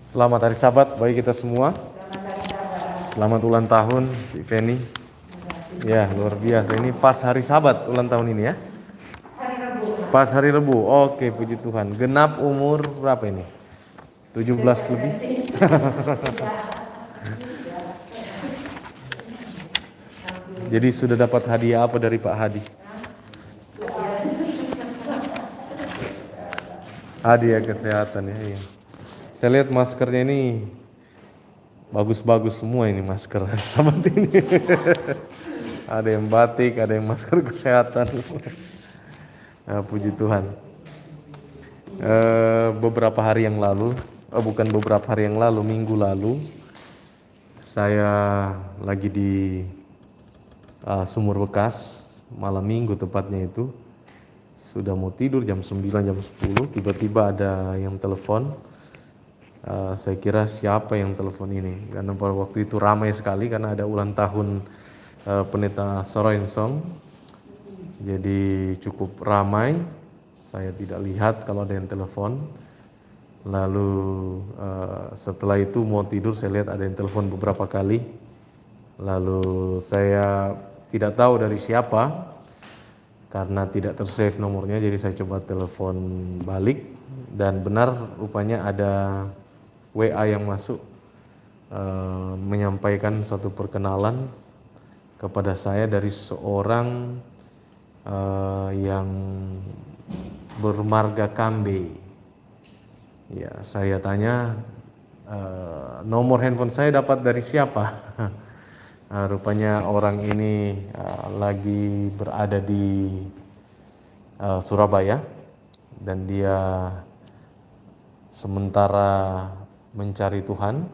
Selamat hari Sabat bagi kita semua. Selamat ulang tahun, Cik Feni. Ya, luar biasa. Ini pas hari Sabat ulang tahun ini ya. Pas hari Rebu. Oke, puji Tuhan. Genap umur berapa ini? 17 lebih. Jadi sudah dapat hadiah apa dari Pak Hadi? Hadiah kesehatan ya. Iya. Saya lihat maskernya ini bagus-bagus semua ini masker Sabat ini. Ada yang batik, ada yang masker kesehatan. Nah, puji Tuhan. Beberapa hari yang lalu, minggu lalu, saya lagi di Sumur Bekas, malam minggu tepatnya itu. Sudah mau tidur jam 9, jam 10, tiba-tiba ada yang telepon. Saya kira siapa yang telepon ini, karena pada waktu itu ramai sekali karena ada ulang tahun Pendeta Soroensong. Jadi cukup ramai. Saya tidak lihat kalau ada yang telepon. Lalu setelah itu mau tidur, saya lihat ada yang telepon beberapa kali. Lalu saya tidak tahu dari siapa karena tidak tersave nomornya, jadi saya coba telepon balik dan benar rupanya ada WA yang masuk menyampaikan satu perkenalan kepada saya dari seorang yang bermarga Kambe. Ya, saya tanya nomor handphone saya dapat dari siapa? Rupanya orang ini lagi berada di Surabaya dan dia sementara mencari Tuhan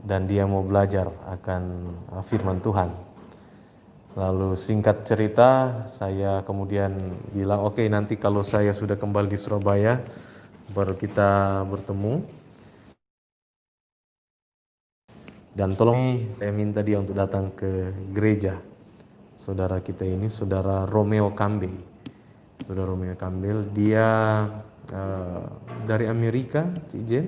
dan dia mau belajar akan firman Tuhan. Lalu singkat cerita, saya kemudian bilang, oke, nanti kalau saya sudah kembali di Surabaya baru kita bertemu. Dan tolong saya minta dia untuk datang ke gereja. Saudara kita ini, saudara Romeo Campbell. Saudara Romeo Campbell, dia dari Amerika, Cik Jen.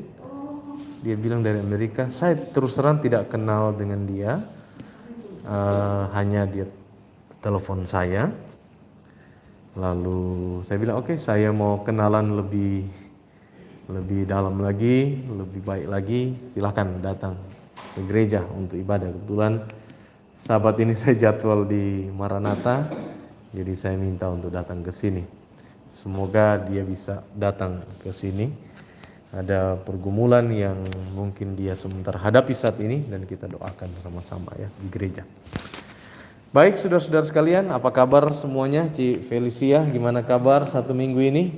Dia bilang dari Amerika. Saya terus terang tidak kenal dengan dia. Hanya dia telepon saya. Lalu saya bilang, oke, saya mau kenalan lebih dalam lagi, lebih baik lagi. Silakan datang ke gereja untuk ibadah. Kebetulan Sabat ini saya jadwal di Maranatha, jadi saya minta untuk datang ke sini. Semoga dia bisa datang ke sini. Ada pergumulan yang mungkin dia sebentar hadapi saat ini dan kita doakan bersama-sama ya di gereja. Baik, saudara-saudara sekalian, apa kabar semuanya? Cik Felicia, gimana kabar satu minggu ini?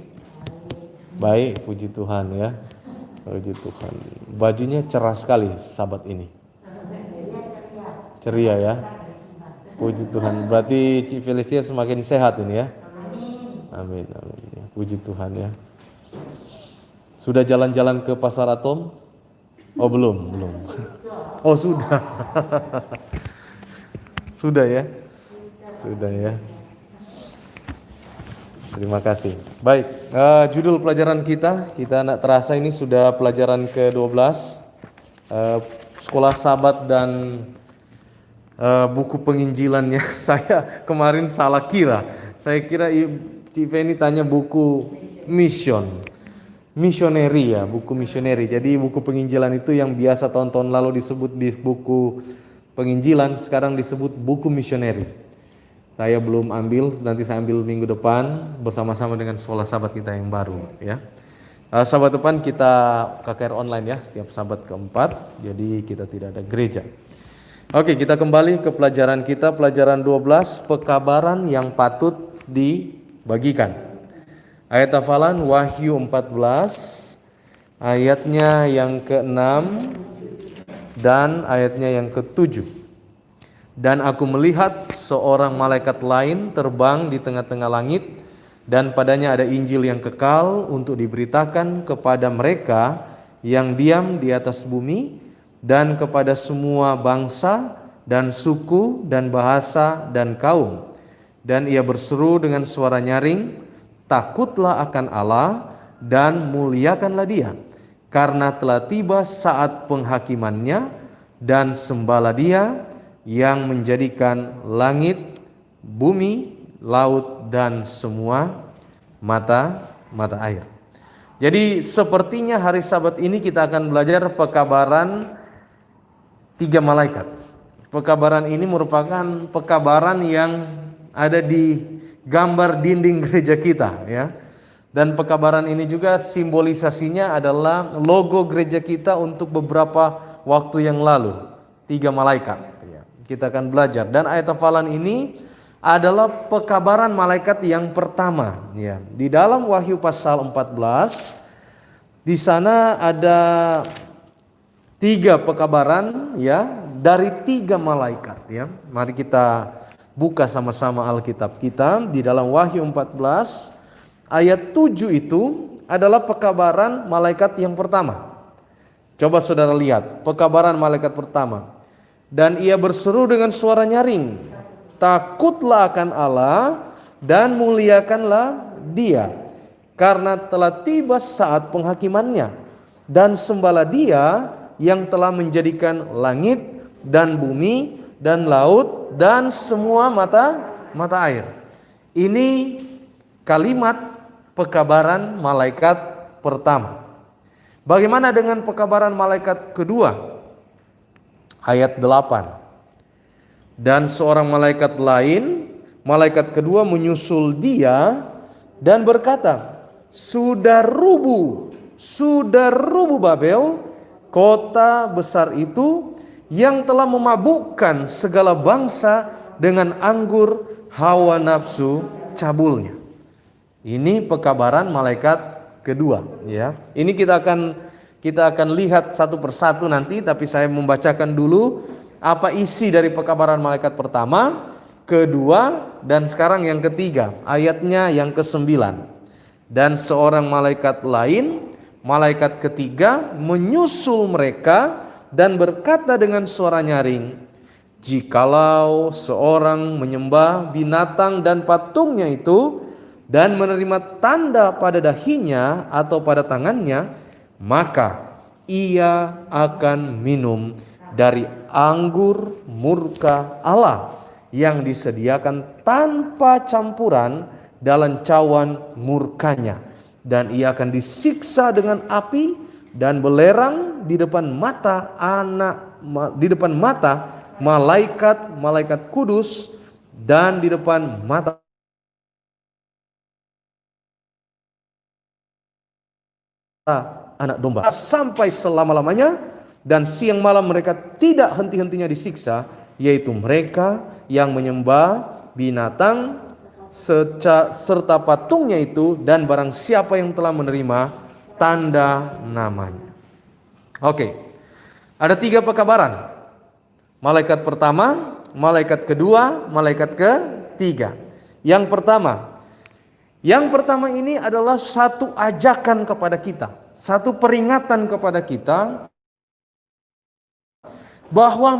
Baik, puji Tuhan ya. Puji Tuhan. Bajunya cerah sekali Sabat ini. Ceria ya. Puji Tuhan. Berarti Cik Felicia semakin sehat ini ya. Amin. Amin. Puji Tuhan ya. Sudah jalan-jalan ke Pasar Atom? Oh belum. Oh sudah. Sudah ya. Terima kasih. Baik, judul pelajaran kita nak terasa ini sudah pelajaran ke-12 Sekolah Sabat dan buku penginjilannya. Saya kemarin salah kira. Saya kira Cik Feni tanya buku misioneri ya, buku misioneri. Jadi buku penginjilan itu yang biasa tahun-tahun lalu disebut di buku penginjilan, sekarang disebut buku misioneri. Saya belum ambil, nanti saya ambil minggu depan bersama-sama dengan sekolah Sabat kita yang baru ya. Sabat depan kita KKR online ya, setiap Sabat keempat, jadi kita tidak ada gereja. Oke, kita kembali ke pelajaran kita, pelajaran 12, pekabaran yang patut dibagikan. Ayat hafalan Wahyu 14, ayatnya yang ke-6 dan ayatnya yang ke-7. Dan aku melihat seorang malaikat lain terbang di tengah-tengah langit, dan padanya ada Injil yang kekal untuk diberitakan kepada mereka yang diam di atas bumi, dan kepada semua bangsa dan suku dan bahasa dan kaum. Dan ia berseru dengan suara nyaring, takutlah akan Allah dan muliakanlah Dia, karena telah tiba saat penghakimannya, dan sembahlah Dia yang menjadikan langit, bumi, laut, dan semua mata air. Jadi sepertinya hari Sabat ini kita akan belajar pekabaran 3 malaikat. Pekabaran ini merupakan pekabaran yang ada di gambar dinding gereja kita, ya. Dan pekabaran ini juga simbolisasinya adalah logo gereja kita untuk beberapa waktu yang lalu, 3 malaikat, ya. Kita akan belajar, dan ayat hafalan ini adalah pekabaran malaikat yang pertama, ya. Di dalam Wahyu pasal 14, di sana ada 3 pekabaran, ya, dari 3 malaikat, ya. Mari kita buka sama-sama Alkitab kita di dalam Wahyu 14 ayat 7 itu adalah pekabaran malaikat yang pertama. Coba saudara lihat pekabaran malaikat pertama. Dan ia berseru dengan suara nyaring, takutlah akan Allah dan muliakanlah Dia, karena telah tiba saat penghakimannya, dan sembahlah Dia yang telah menjadikan langit dan bumi dan laut dan semua mata air. Ini kalimat pekabaran malaikat pertama. Bagaimana dengan pekabaran malaikat kedua? Ayat 8. Dan seorang malaikat lain, malaikat kedua menyusul Dia dan berkata, sudah rubuh Babel, kota besar itu, yang telah memabukkan segala bangsa dengan anggur hawa nafsu cabulnya. Ini pekabaran malaikat kedua, ya. Ini kita akan lihat satu persatu nanti, tapi saya membacakan dulu apa isi dari pekabaran malaikat pertama, kedua, dan sekarang yang ketiga, ayatnya yang ke-9. Dan seorang malaikat lain, malaikat ketiga, menyusul mereka dan berkata dengan suara nyaring, jikalau seorang menyembah binatang dan patungnya itu, dan menerima tanda pada dahinya atau pada tangannya, maka ia akan minum dari anggur murka Allah yang disediakan tanpa campuran dalam cawan murkanya, dan ia akan disiksa dengan api dan belerang di depan mata malaikat kudus, dan di depan mata anak domba, sampai selama-lamanya. Dan siang malam mereka tidak henti-hentinya disiksa, yaitu mereka yang menyembah binatang serta patungnya itu, dan barang siapa yang telah menerima tanda namanya. Oke, ada 3 pekabaran. Malaikat pertama, malaikat kedua, malaikat ketiga. Yang pertama ini adalah satu ajakan kepada kita, satu peringatan kepada kita, bahwa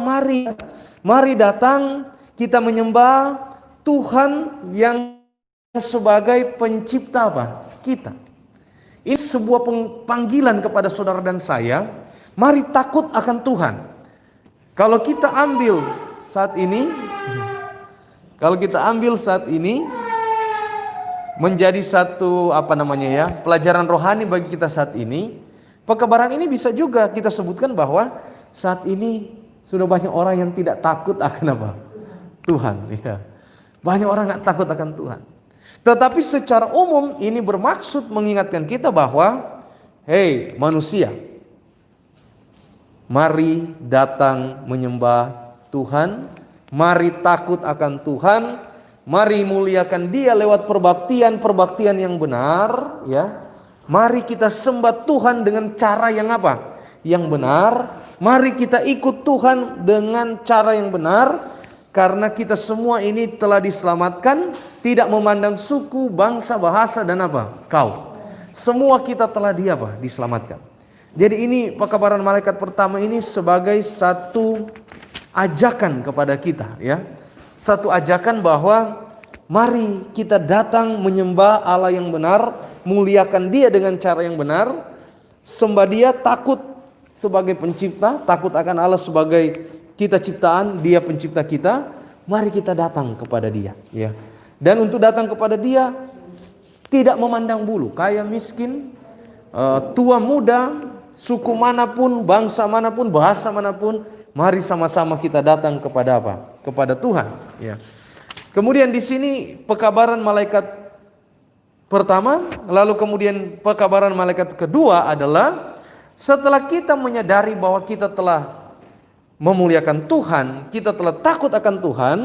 mari datang kita menyembah Tuhan yang sebagai pencipta kita. Ini sebuah panggilan kepada saudara dan saya. Mari takut akan Tuhan. Kalau kita ambil saat ini menjadi satu pelajaran rohani bagi kita saat ini, pekabaran ini bisa juga kita sebutkan bahwa saat ini sudah banyak orang yang tidak takut akan Tuhan, ya. Banyak orang nggak takut akan Tuhan. Tetapi secara umum ini bermaksud mengingatkan kita bahwa, hei manusia, mari datang menyembah Tuhan, mari takut akan Tuhan, mari muliakan Dia lewat perbaktian yang benar, ya. Mari kita sembah Tuhan dengan cara yang yang benar. Mari kita ikut Tuhan dengan cara yang benar, karena kita semua ini telah diselamatkan, tidak memandang suku, bangsa, bahasa, dan kaum. Semua kita telah diselamatkan. Jadi ini pekabaran malaikat pertama ini sebagai satu ajakan kepada kita, ya. Satu ajakan bahwa mari kita datang menyembah Allah yang benar, muliakan Dia dengan cara yang benar, sembah Dia, takut sebagai pencipta, takut akan Allah sebagai kita ciptaan, Dia pencipta kita. Mari kita datang kepada Dia, ya. Dan untuk datang kepada Dia tidak memandang bulu, kaya miskin, tua muda, suku manapun, bangsa manapun, bahasa manapun, mari sama-sama kita datang kepada apa? Kepada Tuhan, ya. Kemudian di sini pekabaran malaikat pertama, lalu kemudian pekabaran malaikat kedua adalah setelah kita menyadari bahwa kita telah memuliakan Tuhan, kita telah takut akan Tuhan,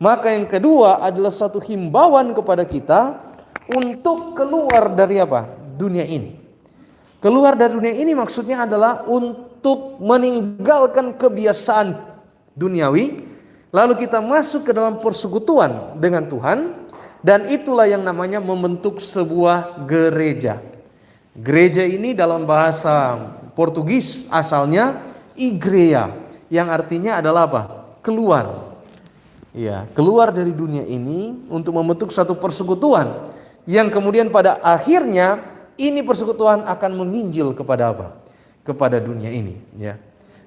maka yang kedua adalah satu himbauan kepada kita untuk keluar dari apa? Dunia ini. Keluar dari dunia ini maksudnya adalah untuk meninggalkan kebiasaan duniawi, lalu kita masuk ke dalam persekutuan dengan Tuhan, dan itulah yang namanya membentuk sebuah gereja. Gereja ini dalam bahasa Portugis asalnya igreja, yang artinya adalah apa? Keluar. Ya, keluar dari dunia ini untuk membentuk satu persekutuan yang kemudian pada akhirnya ini persekutuan akan menginjil kepada apa? Kepada dunia ini, ya.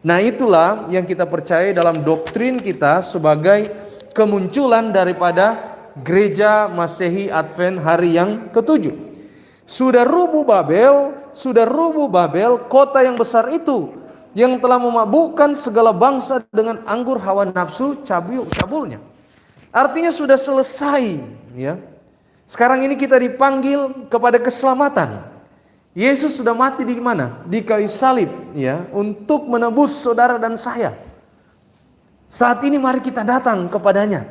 Nah, itulah yang kita percaya dalam doktrin kita sebagai kemunculan daripada gereja Masehi Advent hari yang ketujuh. Sudah rubuh Babel, kota yang besar itu yang telah memabukkan segala bangsa dengan anggur hawa nafsu cabulnya. Artinya sudah selesai, ya. Sekarang ini kita dipanggil kepada keselamatan. Yesus sudah mati di mana? Di kayu salib, ya, untuk menebus saudara dan saya. Saat ini mari kita datang kepadanya.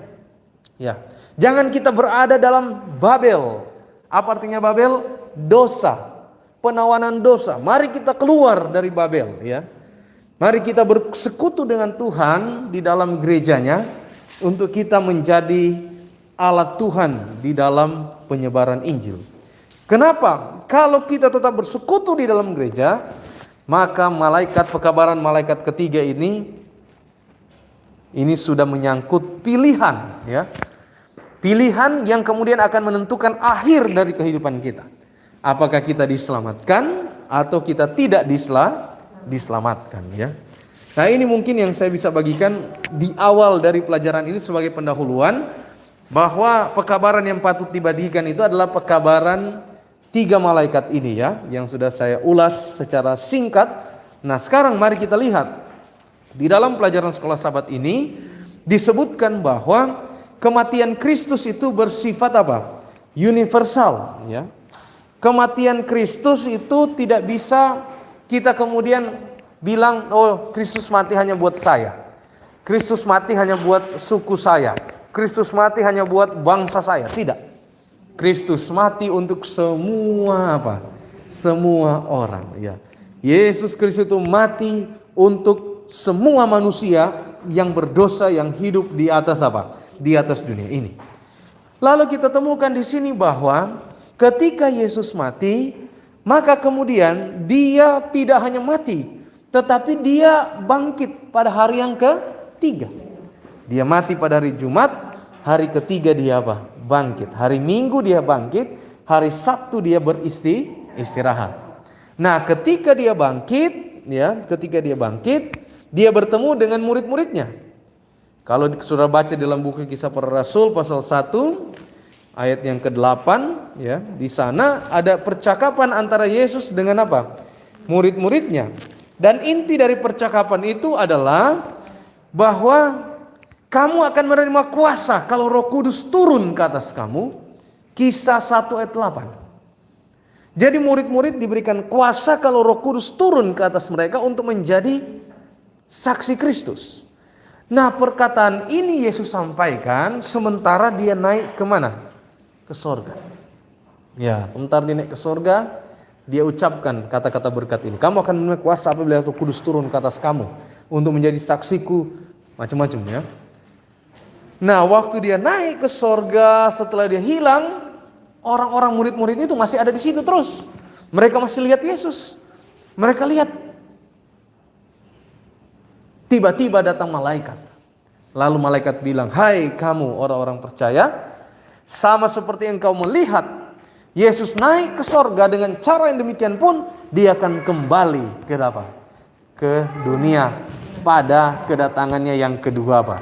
Ya. Jangan kita berada dalam Babel. Apa artinya Babel? Dosa, penawanan dosa. Mari kita keluar dari Babel, ya. Mari kita bersekutu dengan Tuhan di dalam gerejanya untuk kita menjadi alat Tuhan di dalam penyebaran Injil. Kenapa? Kalau kita tetap bersekutu di dalam gereja, maka pekabaran malaikat ketiga ini sudah menyangkut pilihan, ya. Pilihan yang kemudian akan menentukan akhir dari kehidupan kita. Apakah kita diselamatkan atau kita tidak diselamatkan, ya. Nah, ini mungkin yang saya bisa bagikan di awal dari pelajaran ini sebagai pendahuluan, bahwa pekabaran yang patut dibagikan itu adalah pekabaran tiga malaikat ini, ya, yang sudah saya ulas secara singkat. Nah, sekarang mari kita lihat di dalam pelajaran sekolah Sabat ini disebutkan bahwa kematian Kristus itu bersifat apa? Universal, ya. Kematian Kristus itu tidak bisa kita kemudian bilang, oh, Kristus mati hanya buat saya, Kristus mati hanya buat suku saya, Kristus mati hanya buat bangsa saya. Tidak. Kristus mati untuk semua apa? Semua orang, ya. Yesus Kristus itu mati untuk semua manusia yang berdosa, yang hidup di atas apa? Di atas dunia ini. Lalu kita temukan di sini bahwa ketika Yesus mati, maka kemudian Dia tidak hanya mati, tetapi Dia bangkit pada hari yang ketiga. Dia mati pada hari Jumat, hari ketiga Dia apa? Bangkit. Hari Minggu Dia bangkit, hari Sabtu Dia beristirahat. Nah, ketika Dia bangkit, ya, Dia bertemu dengan murid-muridnya. Kalau sudah baca dalam buku Kisah Para Rasul pasal 1 ayat yang ke-8, ya, di sana ada percakapan antara Yesus dengan apa? Murid-muridnya. Dan inti dari percakapan itu adalah bahwa kamu akan menerima kuasa kalau Roh Kudus turun ke atas kamu. Kisah 1 ayat 8. Jadi murid-murid diberikan kuasa kalau Roh Kudus turun ke atas mereka untuk menjadi saksi Kristus. Nah, perkataan ini Yesus sampaikan sementara Dia naik kemana? Ke sorga. Ya, sementara Dia naik ke sorga, Dia ucapkan kata-kata berkat ini. Kamu akan menerima kuasa apabila Roh Kudus turun ke atas kamu untuk menjadi saksiku, macam-macam, ya. Nah, waktu Dia naik ke sorga, setelah Dia hilang, orang-orang murid-murid itu masih ada di situ terus. Mereka masih lihat Yesus. Mereka lihat. Tiba-tiba datang malaikat. Lalu malaikat bilang, hai kamu orang-orang percaya, sama seperti yang kau melihat Yesus naik ke sorga, dengan cara yang demikian pun dia akan kembali ke apa? Ke dunia pada kedatangannya yang kedua apa?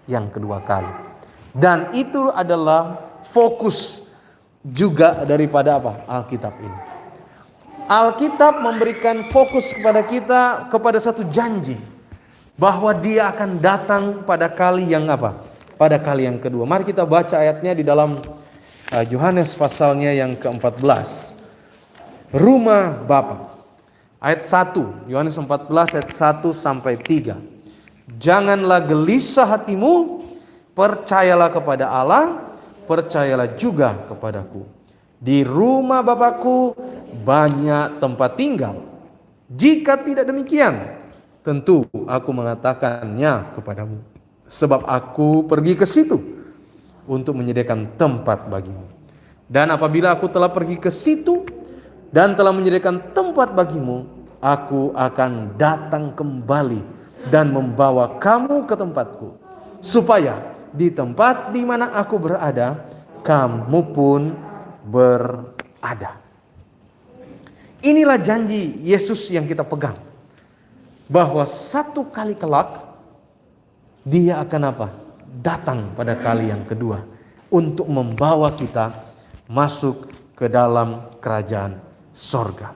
Yang kedua kali. Dan itu adalah fokus juga daripada apa? Alkitab ini. Alkitab memberikan fokus kepada kita kepada satu janji bahwa dia akan datang pada kali yang apa? Pada kali yang kedua. Mari kita baca ayatnya di dalam Yohanes pasalnya yang ke-14. Rumah Bapa. Ayat 1, Yohanes 14 ayat 1 sampai 3. Janganlah gelisah hatimu, percayalah kepada Allah, percayalah juga kepadaku. Di rumah Bapakku banyak tempat tinggal. Jika tidak demikian, tentu aku mengatakannya kepadamu. Sebab aku pergi ke situ untuk menyediakan tempat bagimu. Dan apabila aku telah pergi ke situ dan telah menyediakan tempat bagimu, aku akan datang kembali dan membawa kamu ke tempatku, supaya di tempat di mana aku berada, kamu pun berada. Inilah janji Yesus yang kita pegang, bahwa satu kali kelak dia akan apa? Datang pada kali yang kedua untuk membawa kita masuk ke dalam kerajaan sorga.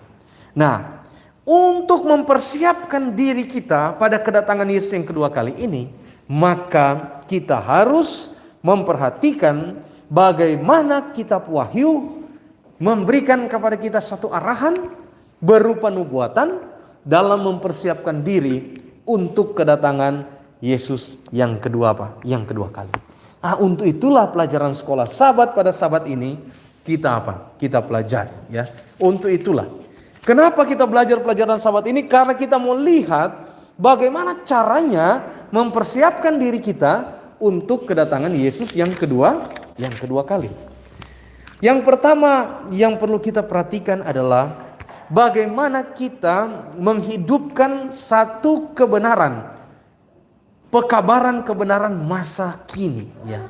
Nah, untuk mempersiapkan diri kita pada kedatangan Yesus yang kedua kali ini, maka kita harus memperhatikan bagaimana kitab Wahyu memberikan kepada kita satu arahan berupa nubuatan dalam mempersiapkan diri untuk kedatangan Yesus yang kedua apa? Yang kedua kali. Untuk itulah pelajaran sekolah Sabat pada Sabat ini kita apa? Kita pelajari, ya. Untuk itulah. Kenapa kita belajar pelajaran Sabat ini? Karena kita mau lihat bagaimana caranya mempersiapkan diri kita untuk kedatangan Yesus yang kedua kali. Yang pertama yang perlu kita perhatikan adalah bagaimana kita menghidupkan satu kebenaran, pekabaran kebenaran masa kini, ya.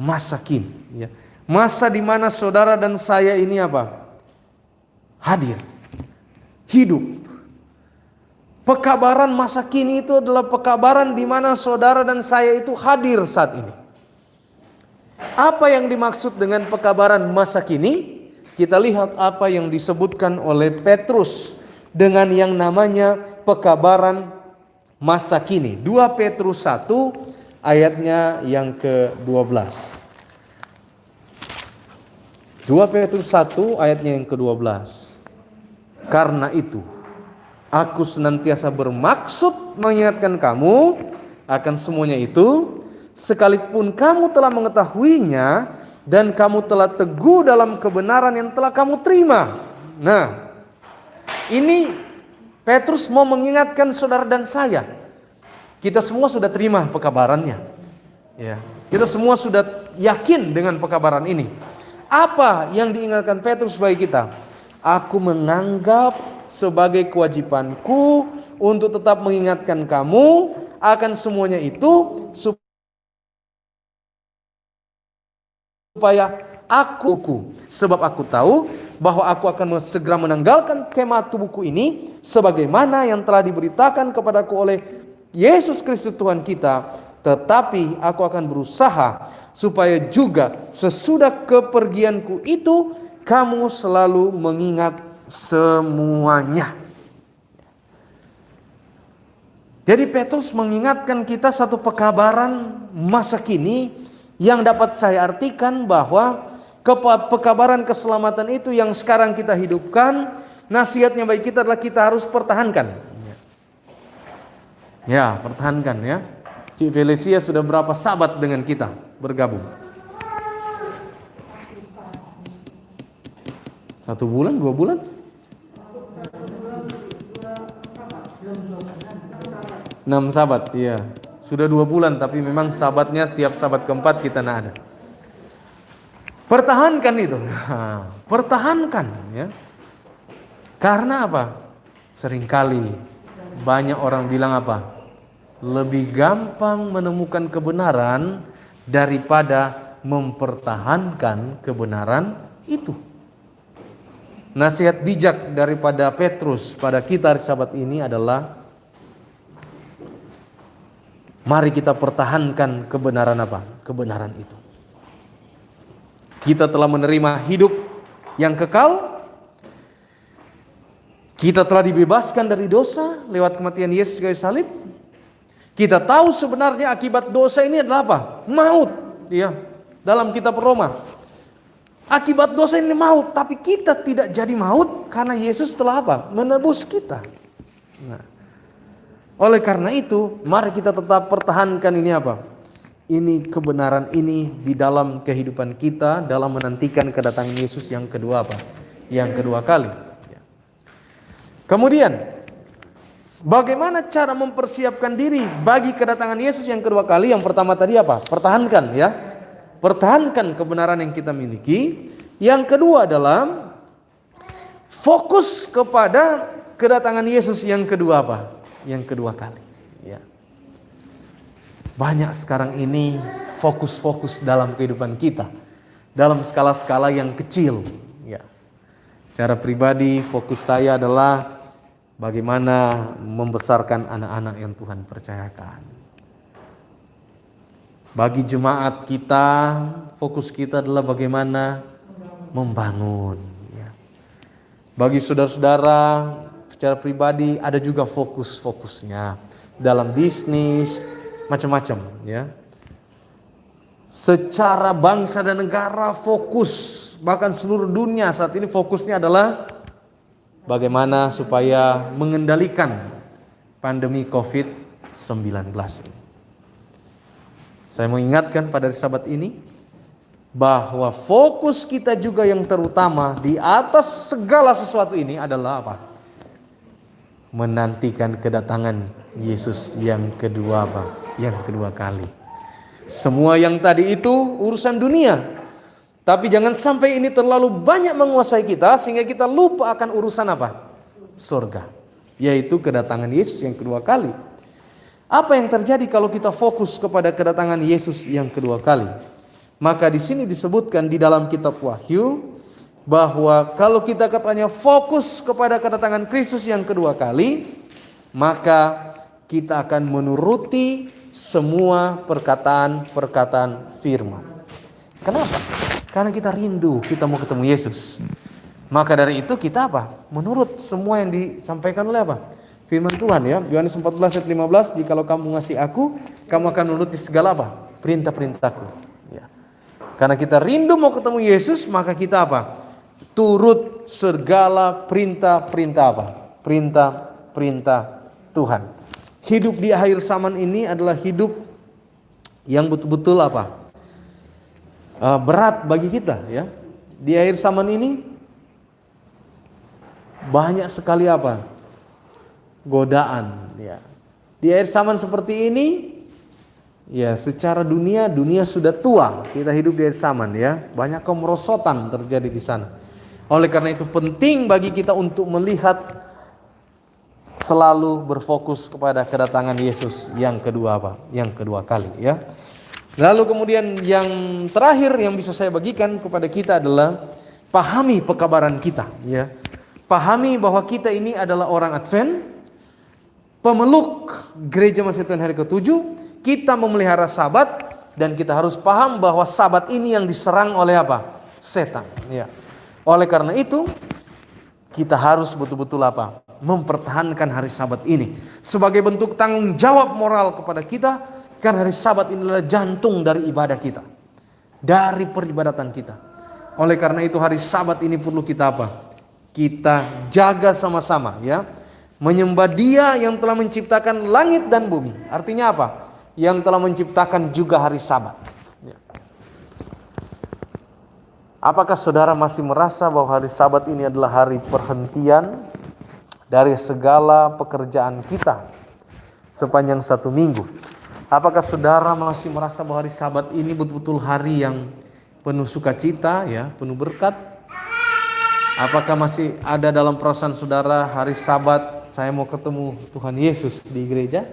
Masa kini, ya. Masa di mana saudara dan saya ini apa? Hadir, hidup. Pekabaran masa kini itu adalah pekabaran di mana saudara dan saya itu hadir saat ini. Apa yang dimaksud dengan pekabaran masa kini? Kita lihat apa yang disebutkan oleh Petrus dengan yang namanya pekabaran masa kini. 2 Petrus 1 ayatnya yang ke-12. 2 Petrus 1 ayatnya yang ke-12. Karena itu aku senantiasa bermaksud mengingatkan kamu akan semuanya itu, sekalipun kamu telah mengetahuinya dan kamu telah teguh dalam kebenaran yang telah kamu terima. Nah, ini Petrus mau mengingatkan saudara dan saya. Kita semua sudah terima pekabarannya, ya. Kita semua sudah yakin dengan pekabaran ini. Apa yang diingatkan Petrus bagi kita? Aku menganggap sebagai kewajibanku untuk tetap mengingatkan kamu akan semuanya itu, supaya sebab aku tahu bahwa aku akan segera menanggalkan kemah tubuhku ini, sebagaimana yang telah diberitakan kepadaku oleh Yesus Kristus Tuhan kita. Tetapi aku akan berusaha supaya juga sesudah kepergianku itu kamu selalu mengingat semuanya. Jadi Petrus mengingatkan kita satu pekabaran masa kini yang dapat saya artikan bahwa pekabaran keselamatan itu yang sekarang kita hidupkan, nasihatnya bagi kita adalah kita harus pertahankan. Ya, pertahankan, ya. Cik Felicia sudah berapa sabat dengan kita bergabung? 1 bulan, 2 bulan? 6 sabat, iya. Sudah 2 bulan, tapi memang sabatnya tiap sabat keempat kita tidak ada. Pertahankan itu. Pertahankan, ya. Karena apa? Seringkali banyak orang bilang apa? Lebih gampang menemukan kebenaran daripada mempertahankan kebenaran itu. Nasihat bijak daripada Petrus pada kita hari Sabat ini adalah mari kita pertahankan kebenaran apa? Kebenaran itu. Kita telah menerima hidup yang kekal. Kita telah dibebaskan dari dosa lewat kematian Yesus di kayu salib. Kita tahu sebenarnya akibat dosa ini adalah apa? Maut. Ya, dalam kitab Roma. Akibat dosa ini maut, tapi kita tidak jadi maut karena Yesus telah apa? Menebus kita. Nah, oleh karena itu, mari kita tetap pertahankan ini apa? Ini kebenaran ini di dalam kehidupan kita dalam menantikan kedatangan Yesus yang kedua apa? Yang kedua kali. Kemudian, bagaimana cara mempersiapkan diri bagi kedatangan Yesus yang kedua kali? Yang pertama tadi apa? Pertahankan ya. Pertahankan kebenaran yang kita miliki. Yang kedua adalah fokus kepada kedatangan Yesus yang kedua apa? Yang kedua kali. Ya. Banyak sekarang ini fokus-fokus dalam kehidupan kita. Dalam skala-skala yang kecil. Ya. Secara pribadi fokus saya adalah bagaimana membesarkan anak-anak yang Tuhan percayakan. Bagi jemaat kita, fokus kita adalah bagaimana membangun. Ya. Bagi saudara-saudara, secara pribadi ada juga fokus-fokusnya dalam bisnis, macam-macam. Ya. Secara bangsa dan negara fokus, bahkan seluruh dunia saat ini fokusnya adalah bagaimana supaya mengendalikan pandemi COVID-19 ini. Saya mau ingatkan pada Sabat ini bahwa fokus kita juga yang terutama di atas segala sesuatu ini adalah apa? Menantikan kedatangan Yesus yang kedua apa? Yang kedua kali. Semua yang tadi itu urusan dunia. Tapi jangan sampai ini terlalu banyak menguasai kita sehingga kita lupa akan urusan apa? Surga. Yaitu kedatangan Yesus yang kedua kali. Apa yang terjadi kalau kita fokus kepada kedatangan Yesus yang kedua kali? Maka di sini disebutkan di dalam kitab Wahyu bahwa kalau kita katanya fokus kepada kedatangan Kristus yang kedua kali, maka kita akan menuruti semua perkataan-perkataan firman. Kenapa? Karena kita rindu, kita mau ketemu Yesus. Maka dari itu kita apa? Menurut semua yang disampaikan oleh apa? Firman Tuhan ya. Yohanes 14 ayat 15, jikalau kamu mengasihi aku, kamu akan menuruti segala apa? Perintah-perintahku. Ya. Karena kita rindu mau ketemu Yesus, maka kita apa? Turut segala perintah-perintah apa? Perintah-perintah Tuhan. Hidup di akhir zaman ini adalah hidup yang betul-betul apa? Berat bagi kita ya. Di akhir zaman ini banyak sekali apa? Godaan ya. Di akhir zaman seperti ini ya, secara dunia sudah tua. Kita hidup di akhir zaman ya. Banyak kemerosotan terjadi di sana. Oleh karena itu penting bagi kita untuk melihat selalu berfokus kepada kedatangan Yesus yang kedua apa? Yang kedua kali ya. Lalu kemudian yang terakhir yang bisa saya bagikan kepada kita adalah pahami pekabaran kita ya. Pahami bahwa kita ini adalah orang Advent, pemeluk gereja Masjid Tuhan hari ke-7, kita memelihara Sabat dan kita harus paham bahwa Sabat ini yang diserang oleh apa? Setan ya. Oleh karena itu kita harus betul-betul apa? Mempertahankan hari Sabat ini sebagai bentuk tanggung jawab moral kepada kita. Karena hari Sabat ini adalah jantung dari ibadah kita, dari peribadatan kita. Oleh karena itu hari Sabat ini perlu kita apa? Kita jaga sama-sama ya. Menyembah Dia yang telah menciptakan langit dan bumi. Artinya apa? Yang telah menciptakan juga hari Sabat ya. Apakah saudara masih merasa bahwa hari Sabat ini adalah hari perhentian dari segala pekerjaan kita sepanjang satu minggu? Apakah saudara masih merasa bahwa hari Sabat ini betul-betul hari yang penuh sukacita ya, penuh berkat? Apakah masih ada dalam perasaan saudara hari Sabat saya mau ketemu Tuhan Yesus di gereja?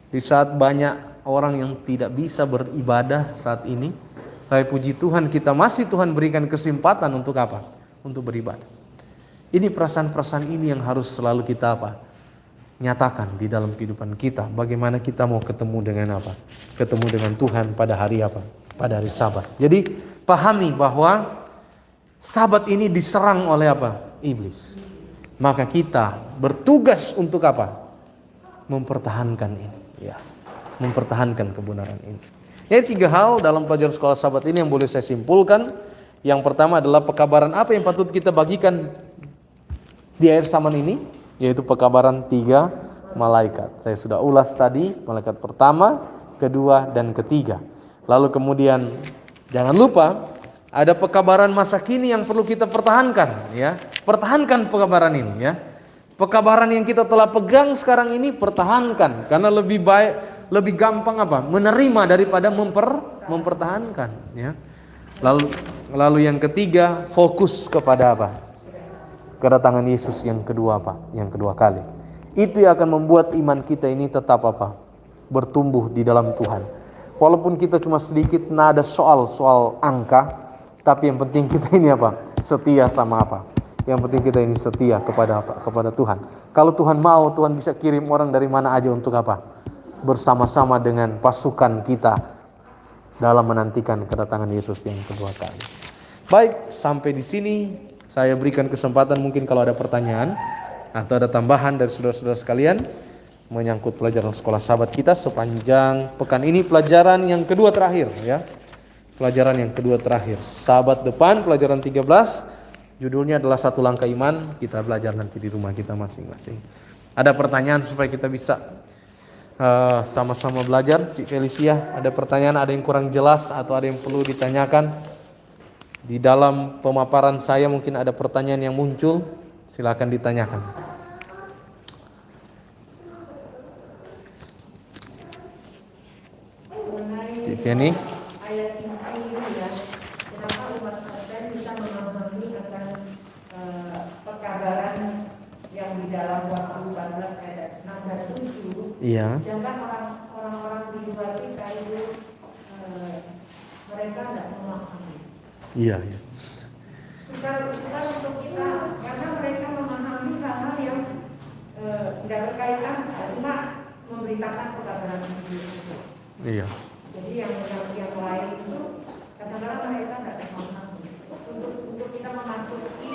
Di saat banyak orang yang tidak bisa beribadah saat ini, tapi puji Tuhan kita masih Tuhan berikan kesempatan untuk apa? Untuk beribadah. Ini perasaan-perasaan ini yang harus selalu kita nyatakan di dalam kehidupan kita. Bagaimana kita mau ketemu dengan ketemu dengan Tuhan pada hari pada hari Sabat. Jadi pahami bahwa Sabat ini diserang oleh iblis. Maka kita bertugas untuk mempertahankan ini, ya, mempertahankan kebenaran ini. Ini 3 hal dalam pelajaran sekolah Sabat ini yang boleh saya simpulkan. Yang pertama adalah pekabaran apa yang patut kita bagikan di akhir zaman ini, yaitu pekabaran 3 malaikat. Saya sudah ulas tadi, malaikat pertama, kedua, dan ketiga. Lalu kemudian jangan lupa ada pekabaran masa kini yang perlu kita pertahankan, ya. Pertahankan pekabaran ini, ya. Pekabaran yang kita telah pegang sekarang ini pertahankan, karena lebih baik, lebih gampang menerima daripada mempertahankan, ya. Lalu yang ketiga, fokus kepada kedatangan Yesus yang kedua yang kedua kali. Itu yang akan membuat iman kita ini tetap bertumbuh di dalam Tuhan. Walaupun kita cuma sedikit nada soal angka, tapi yang penting kita ini setia sama yang penting kita ini setia kepada Tuhan. Kalau Tuhan mau, Tuhan bisa kirim orang dari mana aja untuk bersama-sama dengan pasukan kita dalam menantikan kedatangan Yesus yang kedua kali. Baik, sampai di sini saya berikan kesempatan, mungkin kalau ada pertanyaan atau ada tambahan dari saudara-saudara sekalian menyangkut pelajaran sekolah Sabat kita sepanjang pekan ini. Pelajaran yang kedua terakhir, ya. Pelajaran yang kedua terakhir, Sabat depan, pelajaran 13. Judulnya adalah Satu Langkah Iman. Kita belajar nanti di rumah kita masing-masing. Ada pertanyaan supaya kita bisa sama-sama belajar? Cik Felicia, ada pertanyaan, ada yang kurang jelas atau ada yang perlu ditanyakan? Di dalam pemaparan saya mungkin ada pertanyaan yang muncul, silakan ditanyakan. Cik Feni. Ayat ini ya, kenapa umat Kristen bisa memahami akan pekabaran yang di dalam Wahyu 14 ayat 6 dan 7. Iya. Sedangkan orang-orang di luar kita itu mereka tidak memahami. Iya. Bukan untuk kita, karena mereka memahami hal-hal yang tidak berkaitan, cuma memberitakan pekabaran itu. Iya. Jadi yang lain itu kadang-kadang mereka tidak memahami. Untuk kita memasuki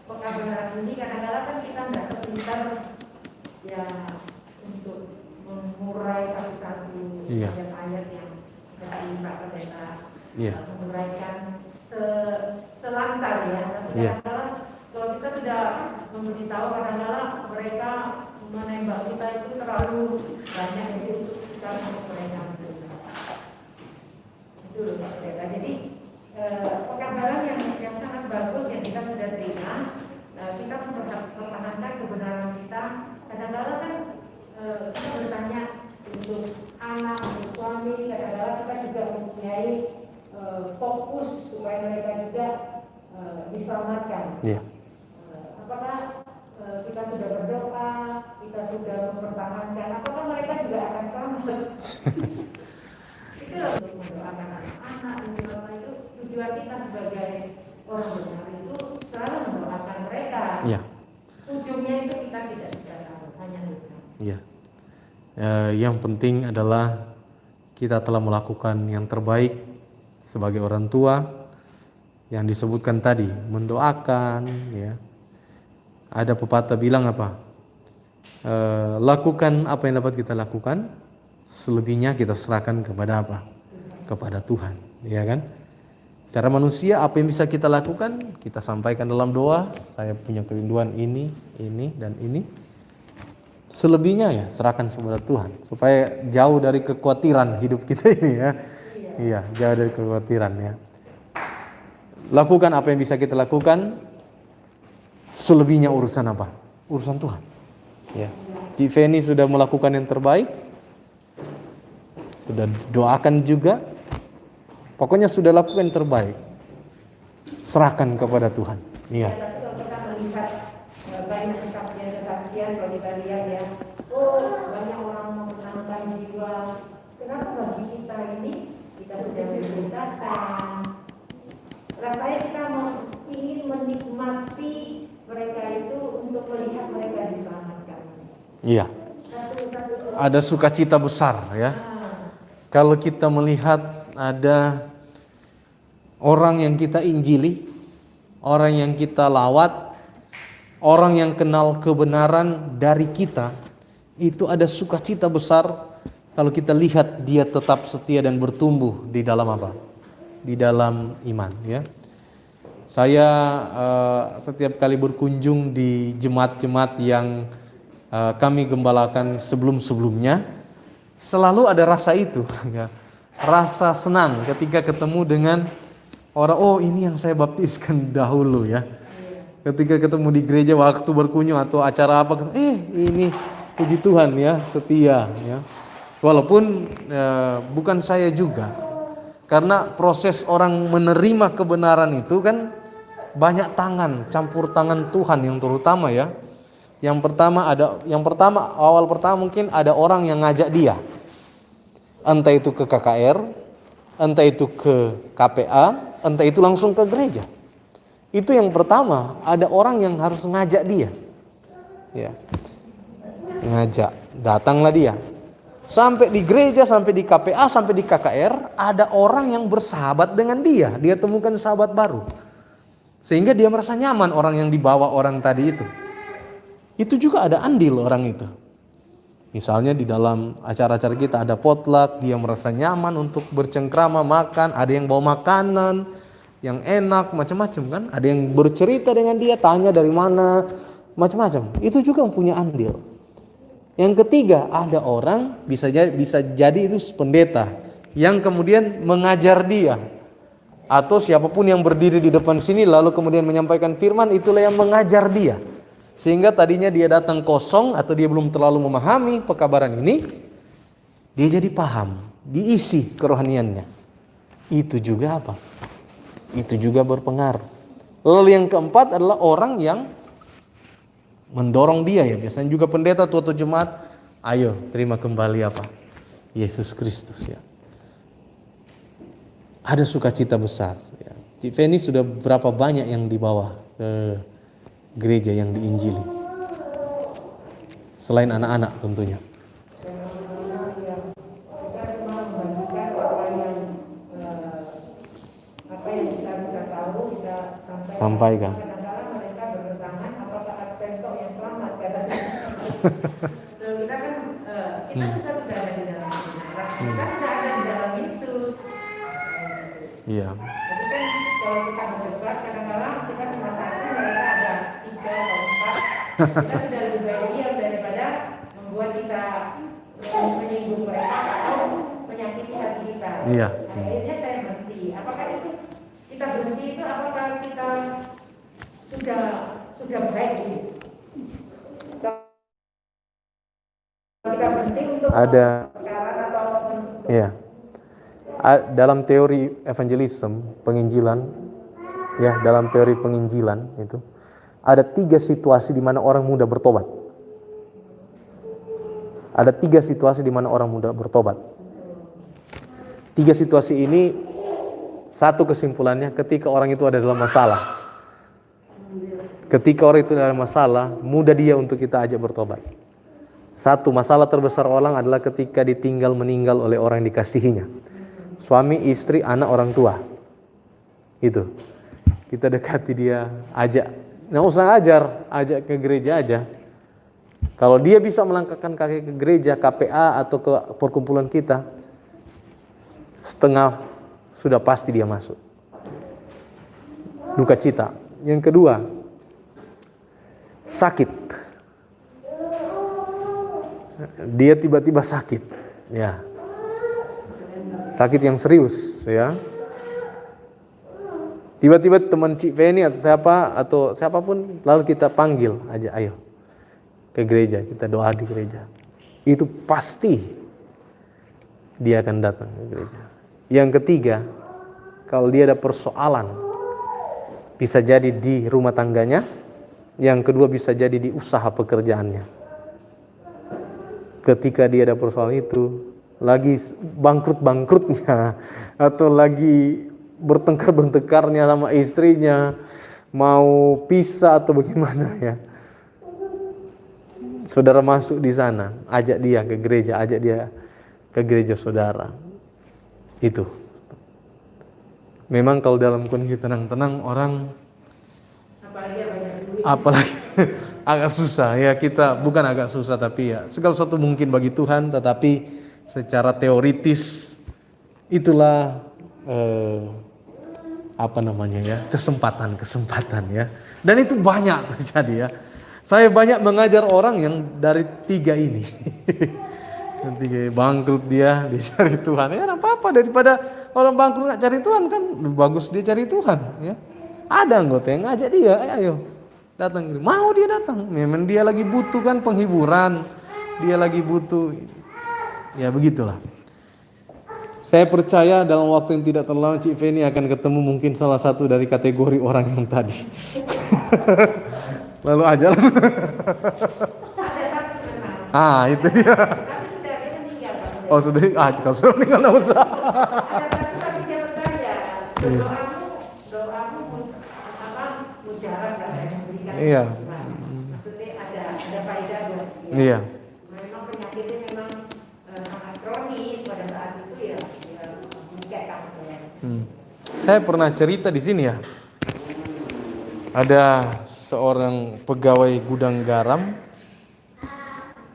pekabaran ini, kadang-kadang kan kita tidak sebentar ya untuk mengurai satu-satu ayat-ayat yang tadi Pak Pendeta menguraikan selancar, ya. Tapi kadang-kadang kalau kita sudah memberitahu, kadang-kadang mereka menembak kita itu terlalu banyak, jadi kita harus mereka itu Pak Pendeta. Jadi pekabaran yang sangat bagus yang kita sudah terima, kita mempertahankan kebenaran kita. Kadang-kadang kan kita bertanya untuk anak, untuk suami, kadang-kadang kita juga mempunyai fokus supaya mereka juga diselamatkan. Apakah kita sudah berdoa, kita sudah mempertahankan, apakah mereka juga akan selamat? Itu untuk mendoakan anak-anak, itu tujuan kita sebagai orang benar itu selalu mendoakan mereka. Ujungnya itu kita tidak bisa tahu, hanya Tuhan. Yang penting adalah kita telah melakukan yang terbaik sebagai orang tua, yang disebutkan tadi, mendoakan, ya. Ada pepatah bilang lakukan apa yang dapat kita lakukan, selebihnya kita serahkan kepada kepada Tuhan, ya kan? Secara manusia apa yang bisa kita lakukan, kita sampaikan dalam doa, saya punya kerinduan ini, dan ini. Selebihnya ya serahkan kepada Tuhan, supaya jauh dari kekhawatiran hidup kita ini, ya. Iya, jauh dari kekhawatiran, ya. Lakukan apa yang bisa kita lakukan, selebihnya urusan urusan Tuhan, ya. Cik Feni sudah melakukan yang terbaik, sudah doakan juga, pokoknya sudah lakukan yang terbaik, serahkan kepada Tuhan. Iya. Tapi kalau kita melihat banyak kesaksian, kalau kita lihat ya, banyak orang memenangkan jiwa. Kenapa bagi kita ini kita sudah diberitakan? Rasanya kita ingin menikmati mereka itu untuk melihat mereka diselamatkan. Iya. Ada sukacita besar ya. Kalau kita melihat ada orang yang kita injili, orang yang kita lawat, orang yang kenal kebenaran dari kita, itu ada sukacita besar kalau kita lihat dia tetap setia dan bertumbuh di dalam apa? Di dalam iman ya. Saya setiap kali berkunjung di jemaat-jemaat yang kami gembalakan sebelum-sebelumnya, selalu ada rasa itu ya. Rasa senang ketika ketemu dengan orang, oh ini yang saya baptiskan dahulu ya. Ketika ketemu di gereja waktu berkunjung atau acara apa, ini puji Tuhan ya, setia ya. Walaupun bukan saya juga, karena proses orang menerima kebenaran itu kan banyak tangan, campur tangan Tuhan yang terutama ya. Yang pertama awal pertama mungkin ada orang yang ngajak dia, entah itu ke KKR, entah itu ke KPA, entah itu langsung ke gereja. Itu yang pertama, ada orang yang harus ngajak dia ya. Ngajak, datanglah dia. Sampai di gereja, sampai di KPA, sampai di KKR, ada orang yang bersahabat dengan dia. Dia temukan sahabat baru, sehingga dia merasa nyaman, orang yang dibawa orang tadi itu. Itu juga ada andil orang itu. Misalnya di dalam acara-acara kita ada potluck, dia merasa nyaman untuk bercengkrama makan, ada yang bawa makanan yang enak, macam-macam kan. Ada yang bercerita dengan dia, tanya dari mana, macam-macam. Itu juga punya andil. Yang ketiga, ada orang bisa jadi itu pendeta yang kemudian mengajar dia, atau siapapun yang berdiri di depan sini lalu kemudian menyampaikan firman, itulah yang mengajar dia. Sehingga tadinya dia datang kosong atau dia belum terlalu memahami pekabaran ini, dia jadi paham, diisi kerohaniannya. Itu juga apa? Itu juga berpengaruh. Lalu yang keempat adalah orang yang mendorong dia ya, biasanya juga pendeta atau jemaat, ayo terima kembali apa? Yesus Kristus ya. Ada sukacita besar ya. Cik Feni sudah berapa banyak yang dibawa ke gereja yang diinjili, selain anak-anak tentunya. Apa yang kita bisa tahu, kita Sampaikan. kadang-kadang mereka bertentangan apakah Advento yang selamat katanya. Kita kan kita sudah ada di dalam kebenaran, kita sudah ada di dalam Yesus. Iya. Tapi kan kalau kita berdebat kadang-kadang kita cuma satu, mereka ada 3 atau 4. Kita sudah lebih baik diam daripada membuat kita menyinggung mereka atau menyakiti hati kita. Iya. Akhirnya saya berhenti. Apakah itu kita berhenti itu apakah kita sudah baik gitu? Kalau kita berhenti untuk Ada. perkara atau Iya. Dalam teori evangelism, penginjilan, ya dalam teori penginjilan itu ada 3 situasi di mana orang mudah bertobat. Ada 3 situasi di mana orang mudah bertobat. 3 situasi ini, satu kesimpulannya ketika orang itu ada dalam masalah. Ketika orang itu dalam masalah, mudah dia untuk kita ajak bertobat. Satu, masalah terbesar orang adalah ketika ditinggal meninggal oleh orang yang dikasihinya. Suami, istri, anak, orang tua. Itu. Kita dekati dia, ajak. Nggak usah ajak ke gereja aja. Kalau dia bisa melangkahkan kaki ke gereja, KPA atau ke perkumpulan kita, setengah sudah pasti dia masuk. Duka cita. Yang kedua, sakit. Dia tiba-tiba sakit, ya. Sakit yang serius, ya. Tiba-tiba teman Cik Feni atau siapapun lalu kita panggil aja, ayo ke gereja, kita doa di gereja. Itu pasti dia akan datang ke gereja. Yang ketiga, kalau dia ada persoalan, bisa jadi di rumah tangganya. Yang kedua bisa jadi di usaha pekerjaannya. Ketika dia ada persoalan itu, lagi bangkrut-bangkrutnya, atau lagi bertengkar-bertengkarnya sama istrinya, mau pisah atau bagaimana ya. Saudara masuk di sana, ajak dia ke gereja, ajak dia ke gereja saudara. Itu. Memang kalau dalam kondisi tenang-tenang orang apalagi agak susah ya, kita bukan agak susah tapi ya segala sesuatu mungkin bagi Tuhan, tetapi secara teoritis itulah kesempatan ya, dan itu banyak terjadi ya. Saya banyak mengajar orang yang dari tiga ini. Nanti bangkrut dia cari Tuhan, ya apa-apa daripada orang bangkrut nggak cari Tuhan, kan bagus dia cari Tuhan ya. Ada anggota yang ngajak dia, ayo datang, mau dia datang, memang dia lagi butuh kan penghiburan, dia lagi butuh, ya begitulah. Saya percaya dalam waktu yang tidak terlalu Cik Feni akan ketemu mungkin salah satu dari kategori orang yang tadi. Lalu aja lah. Itu dia. Oh sudah, kalau sudah meninggal nggak usah. Iya. Maksudnya ada faedah buat dia. Iya. Memang penyakitnya memang sangat kronis pada saat itu ya kayak kamu ya. Saya pernah cerita di sini ya. Ada seorang pegawai gudang garam,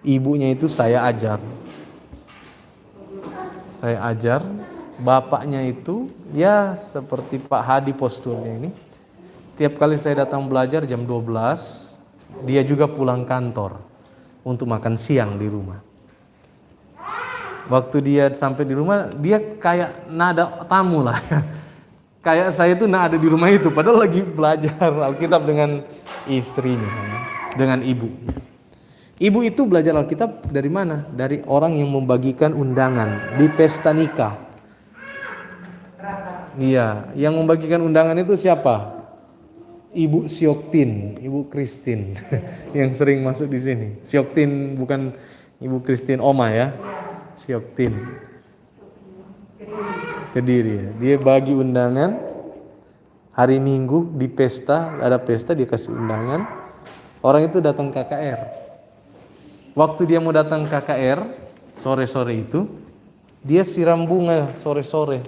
ibunya itu saya ajar, bapaknya itu ya seperti Pak Hadi posturnya ini. Tiap kali saya datang belajar jam 12, dia juga pulang kantor untuk makan siang di rumah. Waktu dia sampai di rumah, dia kayak nada tamu lah. Kayak saya tuh ada di rumah itu, padahal lagi belajar Alkitab dengan istrinya, dengan ibu. Ibu itu belajar Alkitab dari mana? Dari orang yang membagikan undangan di pesta nikah. Iya, yang membagikan undangan itu siapa? Ibu Syoktin, Ibu Kristin, yang sering masuk di sini. Syoktin bukan Ibu Kristin Oma ya, Syoktin. Kediri ya. Dia bagi undangan hari Minggu di pesta, ada pesta dia kasih undangan. Orang itu datang KKR. Waktu dia mau datang KKR sore-sore itu, dia siram bunga sore-sore.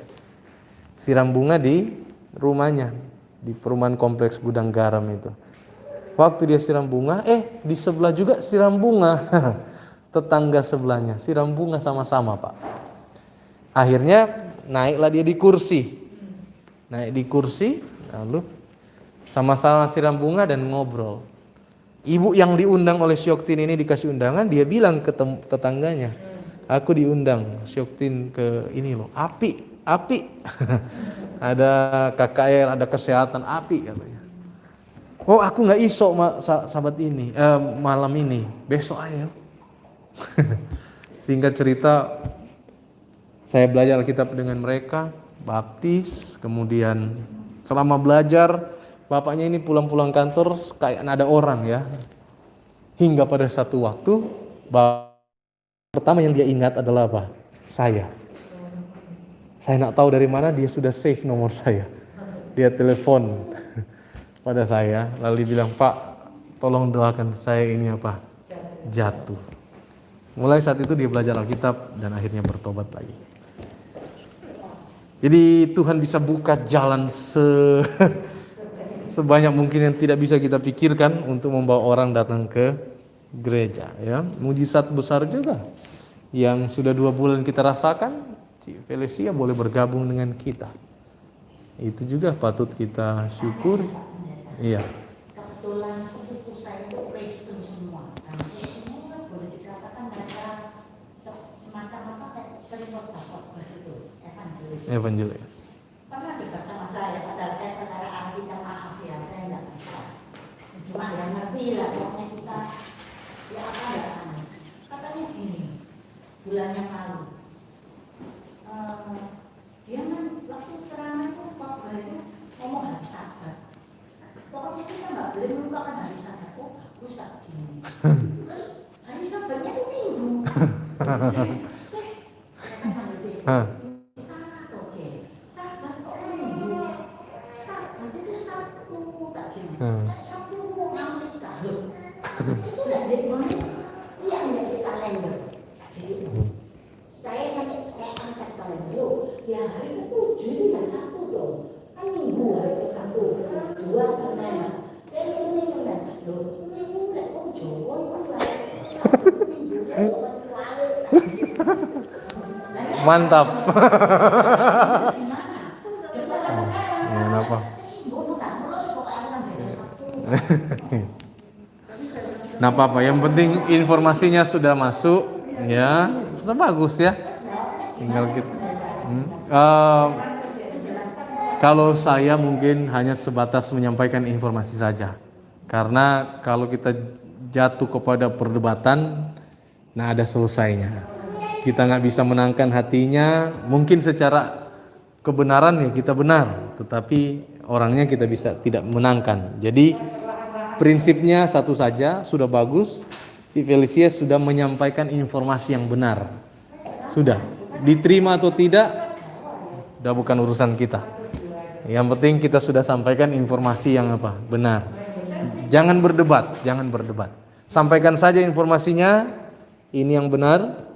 Siram bunga di rumahnya, di perumahan kompleks gudang garam itu. Waktu dia siram bunga, di sebelah juga siram bunga. Tetangga sebelahnya siram bunga sama-sama, Pak. Akhirnya naiklah dia di kursi. Lalu sama-sama siram bunga dan ngobrol. Ibu yang diundang oleh Syoktin ini dikasih undangan, dia bilang ke tetangganya, aku diundang Syoktin ke ini loh, api. Ada KKR, ada kesehatan, api katanya. Oh aku nggak iso sahabat ini, malam ini, besok ayo. Singkat cerita, saya belajar Alkitab dengan mereka, baptis, kemudian selama belajar, bapaknya ini pulang-pulang kantor kayak ada orang ya. Hingga pada satu waktu, pertama yang dia ingat adalah apa? Saya nak tahu dari mana dia sudah save nomor saya. Dia telepon pada saya, lalu bilang, Pak, tolong doakan saya ini apa? Jatuh. Mulai saat itu dia belajar Alkitab dan akhirnya bertobat lagi. Jadi Tuhan bisa buka jalan sebanyak mungkin yang tidak bisa kita pikirkan untuk membawa orang datang ke gereja. Ya, mujizat besar juga yang sudah 2 bulan kita rasakan. Cik Felicia boleh bergabung dengan kita. Itu juga patut kita syukur. Iya. Kebetulan sepupu saya itu Kristen semua. Dan semua boleh dikatakan mereka semacam apa kayak sering khotbah itu, evangelis. Pernah debat sama saya, padahal saya perkara ahli dan maaf ya, saya nggak bisa. Cuma nggak ngerti lah, pokoknya kita ya apa ya. Katanya gini, bulan yang lalu, dia kan waktu ceramah itu khotbah itu ngomong harus sabar. Pokoknya kita nggak boleh melupakan hari Sabat. Oh bagus tak gini. Terus hari Sabatnya itu Minggu. Salah kok Sabat kok Minggu. Sabat itu Sabtu tak gini. dua Senin. Ini Senin. Loh, ini mulai Jawa Mantap. Ya, kenapa? Nah, apa-apa, yang penting informasinya sudah masuk, ya, sudah bagus ya. Tinggal kita. Kalau saya mungkin hanya sebatas menyampaikan informasi saja, karena kalau kita jatuh kepada perdebatan, nah ada selesainya. Kita nggak bisa menangkan hatinya, mungkin secara kebenaran ya kita benar, tetapi orangnya kita bisa tidak menangkan. Jadi prinsipnya satu saja, sudah bagus. Cik Felicia sudah menyampaikan informasi yang benar. Sudah, diterima atau tidak, udah bukan urusan kita. Yang penting kita sudah sampaikan informasi yang apa? Benar. Jangan berdebat, jangan berdebat. Sampaikan saja informasinya, ini yang benar,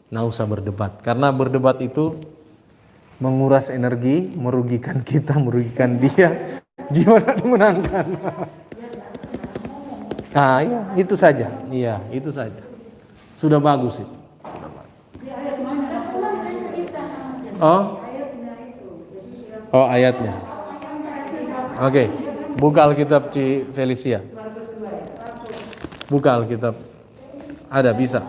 nggak usah berdebat. Karena berdebat itu menguras energi, merugikan kita, merugikan dia. Gimana dimenangkan? Nah, iya, itu saja. Iya, itu saja. Sudah bagus itu. Sudah bagus. Oh, ayatnya. Oke, buka Alkitab Ci Felicia. Buka Alkitab. Ada, bisa.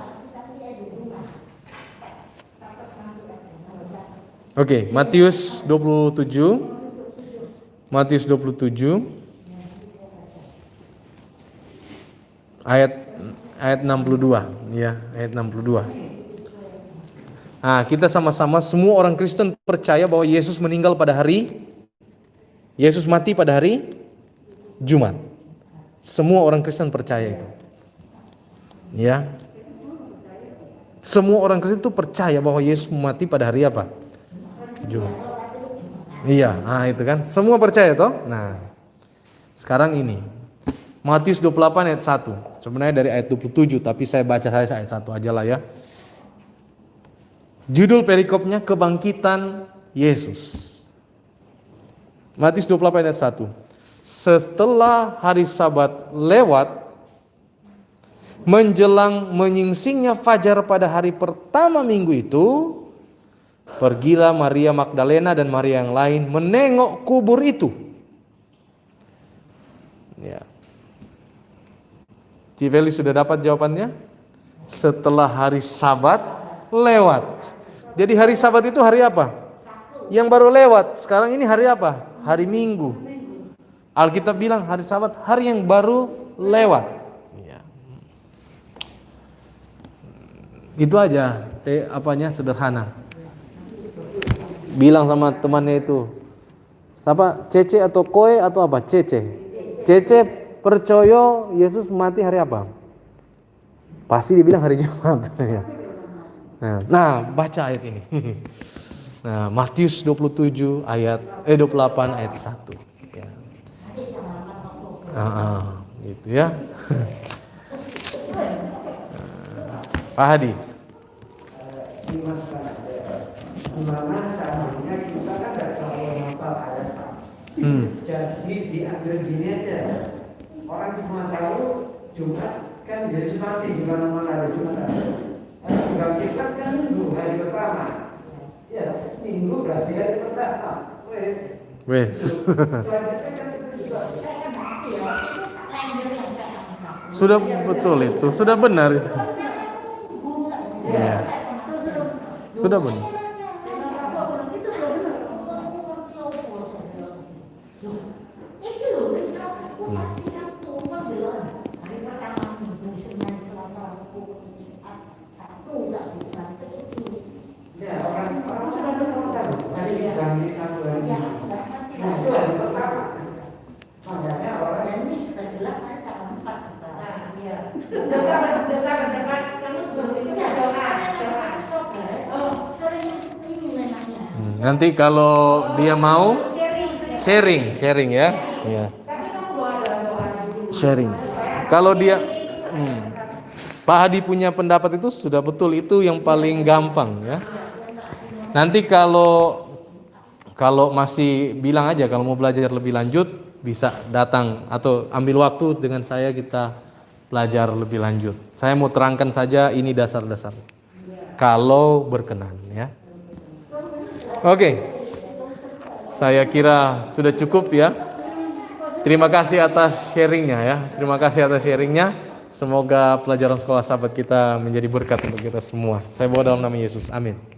Oke, Matius 27. Matius 27 ayat 62 ya, ayat 62. Nah, kita sama-sama semua orang Kristen percaya bahwa Yesus meninggal pada hari Yesus mati pada hari Jumat. Semua orang Kristen percaya itu. Ya. Semua orang Kristen itu percaya bahwa Yesus mati pada hari apa? Jumat. Iya, nah itu kan. Semua percaya toh? Nah, sekarang ini Matius 28 ayat 1. Sebenarnya dari ayat 27, tapi saya baca saya ayat 1 aja lah ya. Judul perikopnya kebangkitan Yesus. Matius 28 ayat 1. Setelah hari Sabat lewat, menjelang menyingsingnya fajar pada hari pertama minggu itu, pergilah Maria Magdalena dan Maria yang lain menengok kubur itu. Ya. Civeli sudah dapat jawabannya? Setelah hari Sabat lewat. Jadi hari Sabat itu hari apa? Yang baru lewat. Sekarang ini hari apa? Hari Minggu. Alkitab bilang hari Sabat hari yang baru lewat. Ya. Itu aja. Apanya sederhana. Bilang sama temannya itu, siapa? Cece atau Koe atau apa? Cece. Cece percaya Yesus mati hari apa? Pasti dibilang hari Jumat. Nah, baca ayat ini. Nah, Matius 27 ayat 28 ayat 1. Ya. Gitu ya. Pak Hadi. Dimana seandainya kita kan tidak selalu hafal ayat. Jadi diambil gini aja. Orang semua tahu Jumat kan Yesus mati di mana-mana ada Jumat ada. Dibangkitkan kan Minggu hari pertama. Ya, Minggu berarti hari pertama. Wes. Selanjutnya kan itu juga. Sudah betul itu, sudah benar itu. Ya. Sudah benar. Ya, orang sudah tahu hari dibangkitkan hari Minggu. Nah, itu hari pertama. Makanya orang ini sudah jelas hari tanggal 4. Nah, iya. Dosa kamu sebelum itu ya doa. Sering ini memangnya. Nanti kalau dia mau sharing ya. Iya. Tapi kamu doa dulu. Sharing. Kalau dia Pak Hadi punya pendapat itu sudah betul, itu yang paling gampang ya. Nanti kalau Kalau masih bilang aja kalau mau belajar lebih lanjut bisa datang atau ambil waktu dengan saya kita belajar lebih lanjut. Saya mau terangkan saja ini dasar-dasar. Kalau berkenan ya. Oke. Saya kira sudah cukup ya. Terima kasih atas sharingnya ya. Terima kasih atas sharingnya. Semoga pelajaran sekolah sahabat kita menjadi berkat untuk kita semua. Saya bawa dalam nama Yesus. Amin.